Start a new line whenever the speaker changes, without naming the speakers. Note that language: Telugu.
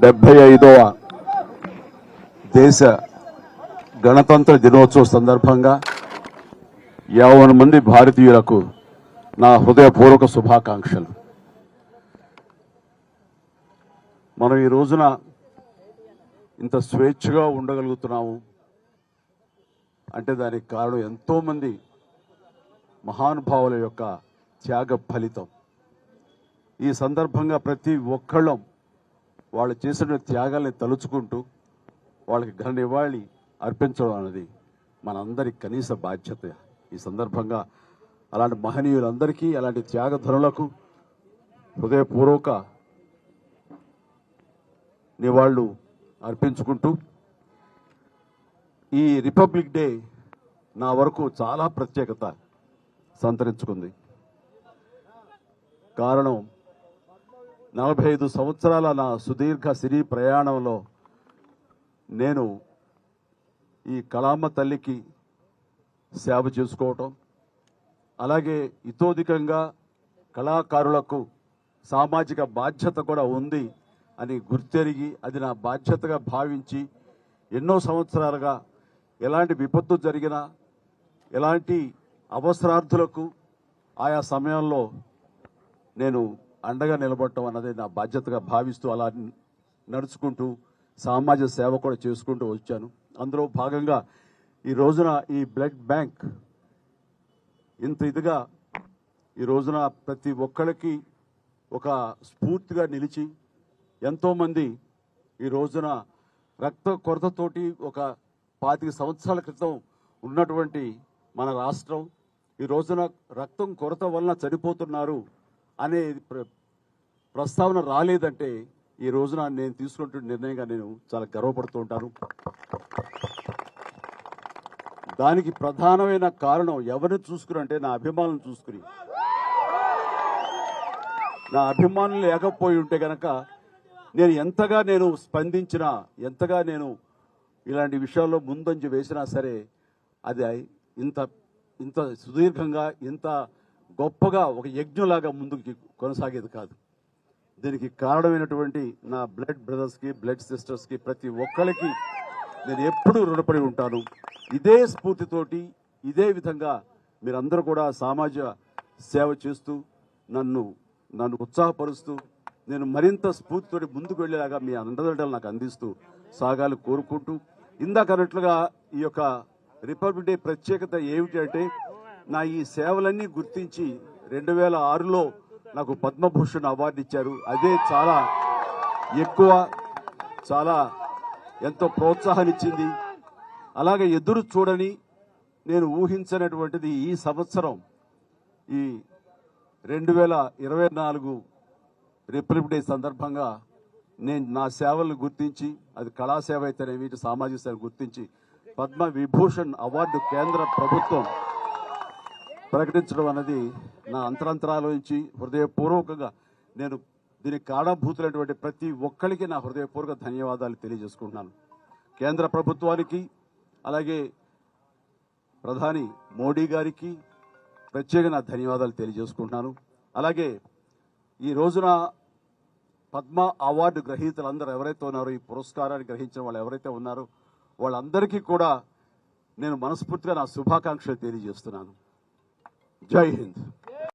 75వ దేశ గణతంత్ర దినోత్సవ సందర్భంగా 50 మంది భారతీయులకు నా హృదయపూర్వక శుభాకాంక్షలు. మనం ఈ రోజున ఇంత స్వేచ్ఛగా ఉండగలుగుతున్నాము అంటే దానికి కారణం ఎంతోమంది మహానుభావుల యొక్క త్యాగ ఫలితం. ఈ సందర్భంగా ప్రతి ఒక్కళ్ళం వాళ్ళు చేసిన త్యాగాల్ని తలుచుకుంటూ వాళ్ళకి ఘన నివాళి అర్పించడం అనేది మనందరి కనీస బాధ్యత. ఈ సందర్భంగా అలాంటి మహనీయులందరికీ, అలాంటి త్యాగధనులకు హృదయపూర్వక నివాళులు అర్పించుకుంటూ ఈ రిపబ్లిక్ డే నా వరకు చాలా ప్రత్యేకత సంతరించుకుంది. కారణం 45 సంవత్సరాల నా సుదీర్ఘ సినీ ప్రయాణంలో నేను ఈ కళామ్మ తల్లికి సేవ చేసుకోవటం, అలాగే ఇతోధికంగా కళాకారులకు సామాజిక బాధ్యత కూడా ఉంది అని గుర్తెరిగి అది నా బాధ్యతగా భావించి ఎన్నో సంవత్సరాలుగా ఎలాంటి విపత్తు జరిగినా, ఎలాంటి అవసరార్థులకు ఆయా సమయంలో నేను అండగా నిలబడటం అన్నది నా బాధ్యతగా భావిస్తూ అలా నడుచుకుంటూ సామాజిక సేవ కూడా చేసుకుంటూ వచ్చాను. అందులో భాగంగా ఈ రోజున ఈ బ్లడ్ బ్యాంక్ ఇంత ఇదిగా ఈ రోజున ప్రతి ఒక్కరికి ఒక స్ఫూర్తిగా నిలిచి ఎంతోమంది ఈ రోజున రక్త కొరతతోటి ఒక 25 సంవత్సరాల క్రితం ఉన్నటువంటి మన రాష్ట్రం ఈ రోజున రక్తం కొరత వలన చనిపోతున్నారు అనే ప్రస్తావన రాలేదంటే ఈ రోజున నేను తీసుకుంటున్న నిర్ణయంగా నేను చాలా గర్వపడుతూ ఉంటాను. దానికి ప్రధానమైన కారణం ఎవరిని చూసుకుని అంటే నా అభిమానులను చూసుకుని. నా అభిమానులు లేకపోయి ఉంటే గనక నేను ఎంతగా నేను స్పందించినా, ఎంతగా నేను ఇలాంటి విషయాల్లో ముందంజ వేసినా సరే అది ఇంత సుదీర్ఘంగా, ఇంత గొప్పగా ఒక యజ్ఞంలాగా ముందుకు కొనసాగేది కాదు. దీనికి కారణమైనటువంటి నా బ్లడ్ బ్రదర్స్కి, బ్లడ్ సిస్టర్స్కి, ప్రతి ఒక్కరికి నేను ఎప్పుడూ రుణపడి ఉంటాను. ఇదే స్ఫూర్తితోటి, ఇదే విధంగా మీరందరూ కూడా సామాజిక సేవ చేస్తూ నన్ను ఉత్సాహపరుస్తూ నేను మరింత స్ఫూర్తితోటి ముందుకు వెళ్ళేలాగా మీ అండదండలు నాకు అందిస్తూ సాగాలు కోరుకుంటూ, ఇందాక అన్నట్లుగా ఈ యొక్క రిపబ్లిక్ డే ప్రత్యేకత ఏమిటి అంటే నా ఈ సేవలన్నీ గుర్తించి 2006లో నాకు పద్మభూషణ్ అవార్డు ఇచ్చారు. అదే చాలా ఎక్కువ, చాలా ఎంతో ప్రోత్సాహాన్ని ఇచ్చింది. అలాగే ఎదురు చూడని, నేను ఊహించినటువంటిది ఈ సంవత్సరం ఈ 2024 రిపబ్లిక్ డే సందర్భంగా నేను నా సేవలను గుర్తించి, అది కళాసేవ అయితేనేమి, సామాజిక సేవ గుర్తించి పద్మ విభూషణ్ అవార్డు కేంద్ర ప్రభుత్వం ప్రకటించడం అనేది నా అంతరంతరాల నుంచి హృదయపూర్వకంగా నేను దీనికి కారణభూతులైనటువంటి ప్రతి ఒక్కరికి నా హృదయపూర్వక ధన్యవాదాలు తెలియజేసుకుంటున్నాను. కేంద్ర ప్రభుత్వానికి, అలాగే ప్రధాని మోడీ గారికి ప్రత్యేక నా ధన్యవాదాలు తెలియజేసుకుంటున్నాను. అలాగే ఈ రోజున పద్మ అవార్డు గ్రహీతలందరూ ఎవరైతే ఉన్నారో, ఈ పురస్కారాన్ని గ్రహించిన వాళ్ళు ఎవరైతే ఉన్నారో వాళ్ళందరికీ కూడా నేను మనస్ఫూర్తిగా నా శుభాకాంక్షలు తెలియజేస్తున్నాను. జై హింద్.